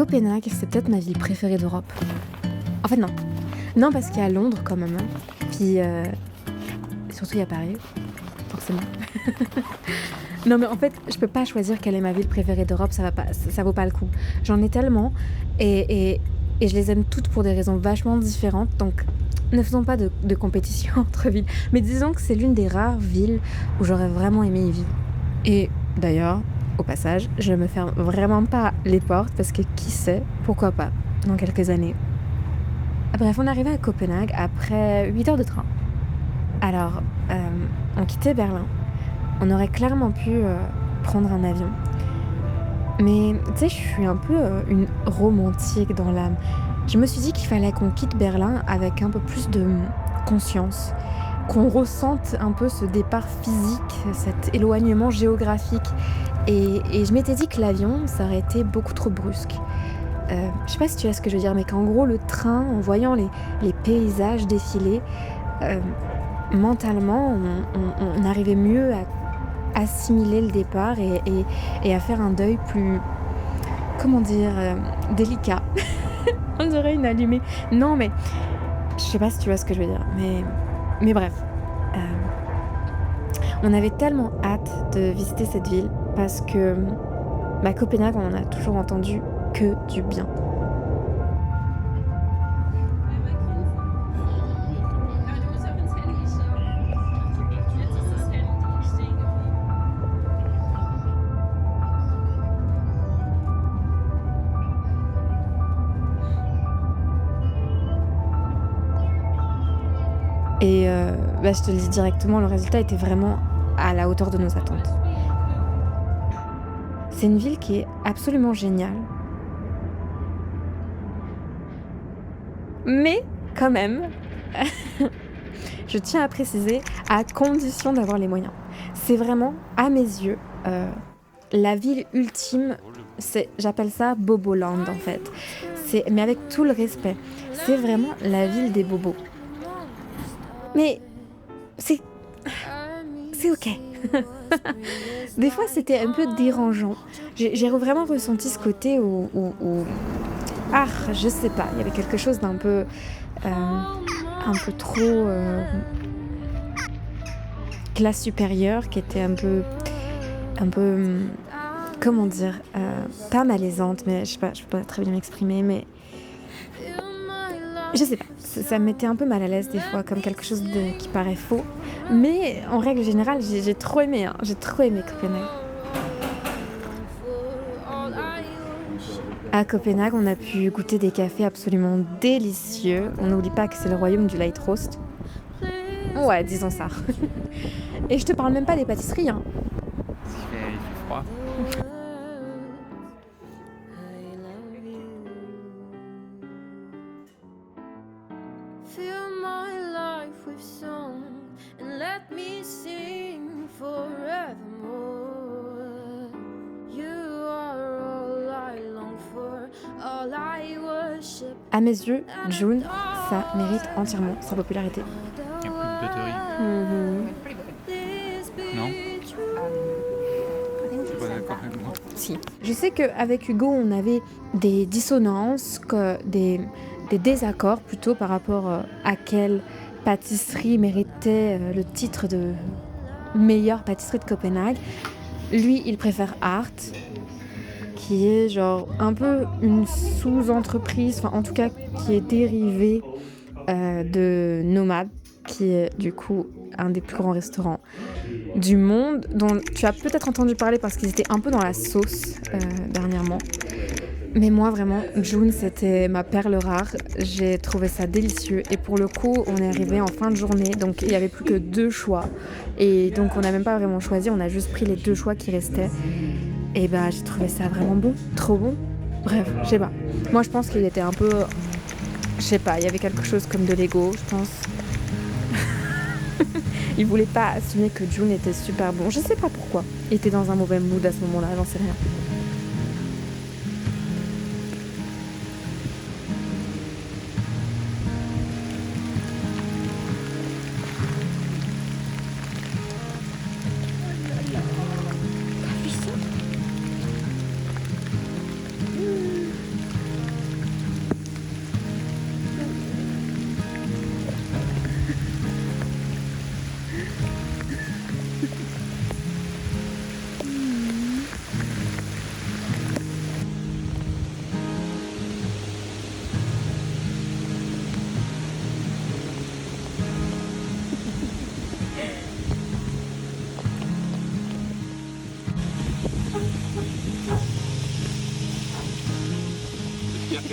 Copenhague, c'est peut-être ma ville préférée d'Europe. En fait, non. Non, parce qu'il y a Londres quand même. Puis, surtout, il y a Paris, forcément. Non, mais en fait, je peux pas choisir quelle est ma ville préférée d'Europe, ça vaut pas le coup. J'en ai tellement, et je les aime toutes pour des raisons vachement différentes, donc ne faisons pas de compétition entre villes. Mais disons que c'est l'une des rares villes où j'aurais vraiment aimé y vivre. Et d'ailleurs, au passage, je me ferme vraiment pas les portes, parce que qui sait, pourquoi pas, dans quelques années. Bref, on est arrivé à Copenhague après 8 heures de train. Alors, on quittait Berlin. On aurait clairement pu prendre un avion. Mais tu sais, je suis un peu une romantique dans l'âme. Je me suis dit qu'il fallait qu'on quitte Berlin avec un peu plus de conscience, qu'on ressente un peu ce départ physique, cet éloignement géographique. Et je m'étais dit que l'avion, ça aurait été beaucoup trop brusque. Je sais pas si tu vois ce que je veux dire, mais qu'en gros, le train, en voyant les paysages défiler, mentalement, on arrivait mieux à assimiler le départ et à faire un deuil plus, comment dire, délicat. On dirait une allumée. Non, mais je sais pas si tu vois ce que je veux dire, mais bref. On avait tellement hâte de visiter cette ville parce que Copenhague, on en a toujours entendu que du bien. Et je te le dis directement, le résultat était vraiment à la hauteur de nos attentes. C'est une ville qui est absolument géniale. Mais quand même, je tiens à préciser, à condition d'avoir les moyens. C'est vraiment, à mes yeux, la ville ultime, j'appelle ça Boboland en fait. Mais avec tout le respect, c'est vraiment la ville des bobos. Mais c'est ok. Des fois, c'était un peu dérangeant. J'ai vraiment ressenti ce côté où je sais pas, il y avait quelque chose d'un peu trop classe supérieure qui était un peu comment dire, pas malaisante, mais je peux pas très bien m'exprimer, mais je sais pas, ça me mettait un peu mal à l'aise des fois, comme quelque chose qui paraît faux. Mais en règle générale, j'ai trop aimé Copenhague. À Copenhague, on a pu goûter des cafés absolument délicieux. On n'oublie pas que c'est le royaume du light roast. Ouais, disons ça. Et je te parle même pas des pâtisseries, hein. Il fait froid. Fill my life with song and let me sing forevermore. You are all I long for, all I worship. À mes yeux, June, ça mérite entièrement sa popularité. Il n'y a plus de batterie. Non? Tu es pas d'accord avec moi? Si. Je sais qu'avec Hugo, on avait des dissonances, des désaccords plutôt par rapport à quelle pâtisserie méritait le titre de meilleure pâtisserie de Copenhague. Lui, il préfère Art, qui est genre un peu une sous-entreprise, enfin en tout cas qui est dérivée de Nomad, qui est du coup un des plus grands restaurants du monde, dont tu as peut-être entendu parler parce qu'ils étaient un peu dans la sauce dernièrement. Mais moi vraiment, June c'était ma perle rare, j'ai trouvé ça délicieux et pour le coup on est arrivé en fin de journée, donc il n'y avait plus que 2 choix et donc on n'a même pas vraiment choisi, on a juste pris les 2 choix qui restaient et j'ai trouvé ça vraiment bon, trop bon. Bref, je sais pas, moi je pense qu'il était un peu, je sais pas, il y avait quelque chose comme de l'ego je pense. Il voulait pas assumer que June était super bon, je sais pas pourquoi, il était dans un mauvais mood à ce moment-là, j'en sais rien.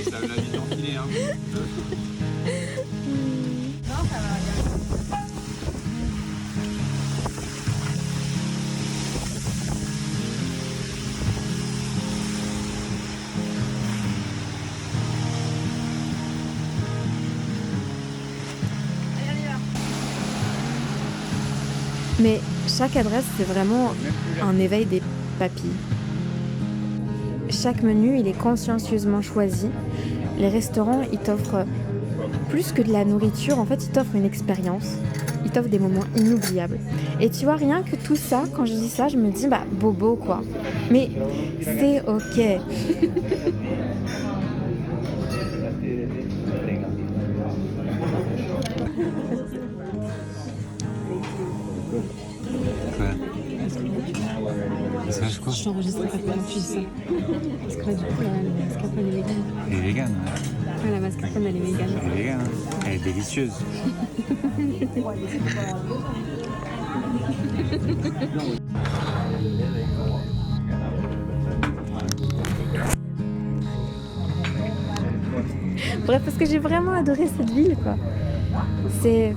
Ça la vision filée, hein. Mais chaque adresse, c'est vraiment un éveil des papilles. Chaque menu, il est consciencieusement choisi. Les restaurants, ils t'offrent plus que de la nourriture, en fait, ils t'offrent une expérience. Ils t'offrent des moments inoubliables. Et tu vois, rien que tout ça, quand je dis ça, je me dis, bah, bobo, quoi. Mais c'est ok. Ça, je crois. Je t'enregistrerai pas comment tu dis ça. Parce que là, du coup, la mascarpone est végane. Elle est végane. Ouais, la mascarpone, elle est végane. Elle est végane. Elle est délicieuse. Bref, parce que j'ai vraiment adoré cette ville, quoi. C'est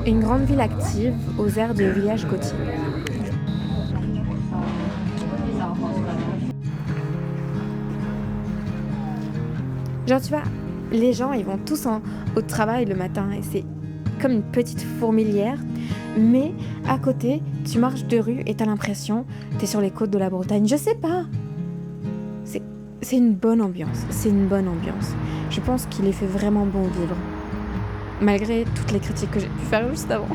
une grande ville active aux airs de village côtier. Genre, tu vois, les gens, ils vont tous au travail le matin et c'est comme une petite fourmilière. Mais à côté, tu marches de rue et t'as l'impression t'es sur les côtes de la Bretagne. Je sais pas. C'est une bonne ambiance. C'est une bonne ambiance. Je pense qu'il est fait vraiment bon vivre. Malgré toutes les critiques que j'ai pu faire juste avant.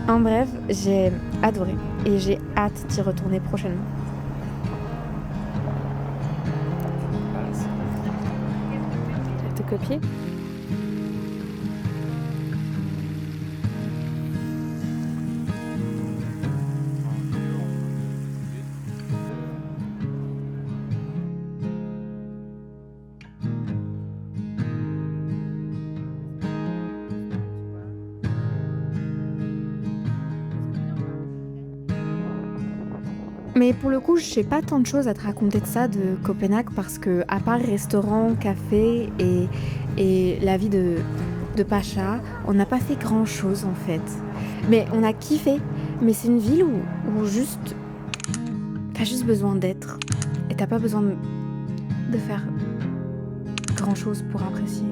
En bref, j'ai adoré et j'ai hâte d'y retourner prochainement. Je vais te copier. Mais pour le coup, je sais pas tant de choses à te raconter de ça, de Copenhague, parce que à part restaurant, café et la vie de Pacha, on n'a pas fait grand chose en fait. Mais on a kiffé. Mais c'est une ville où juste t'as juste besoin d'être et t'as pas besoin de faire grand chose pour apprécier.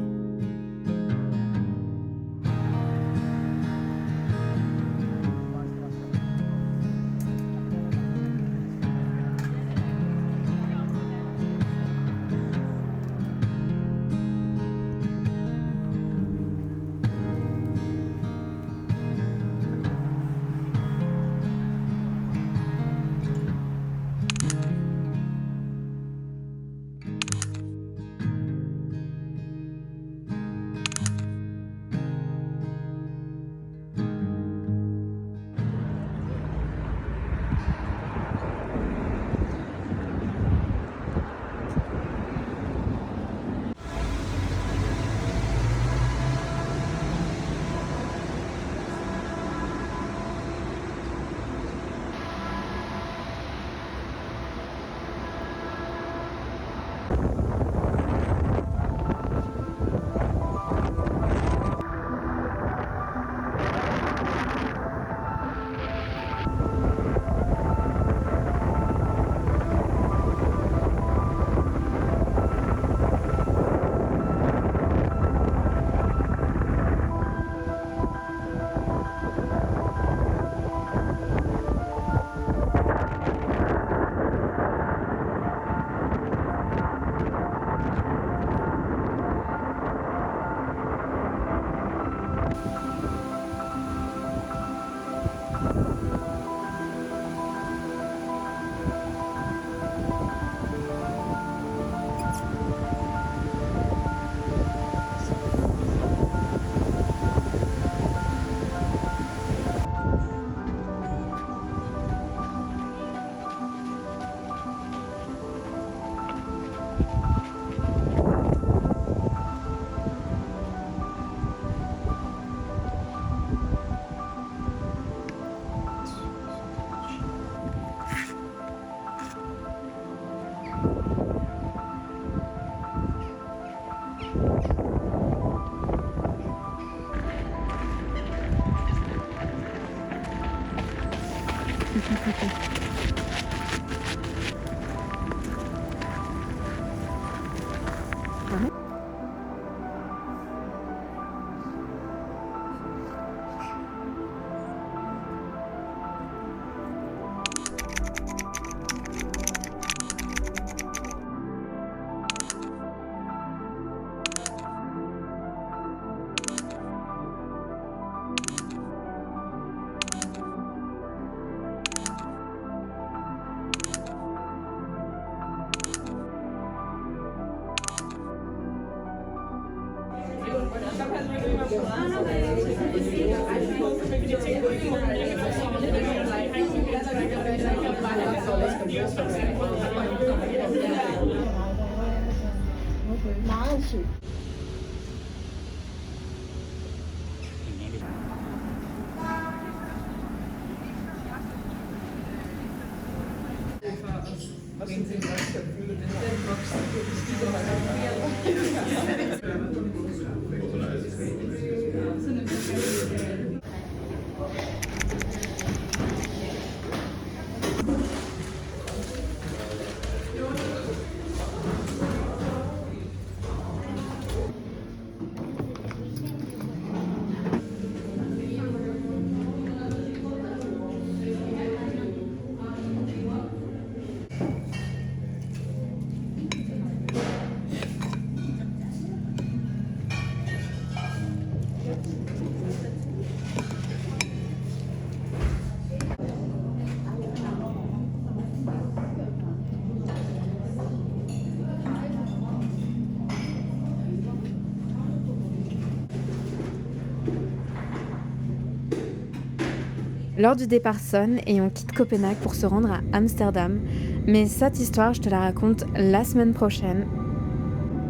L'heure du départ sonne et on quitte Copenhague pour se rendre à Amsterdam. Mais cette histoire, je te la raconte la semaine prochaine.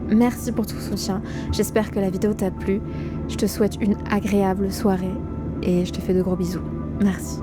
Merci pour ton soutien. J'espère que la vidéo t'a plu. Je te souhaite une agréable soirée et je te fais de gros bisous. Merci.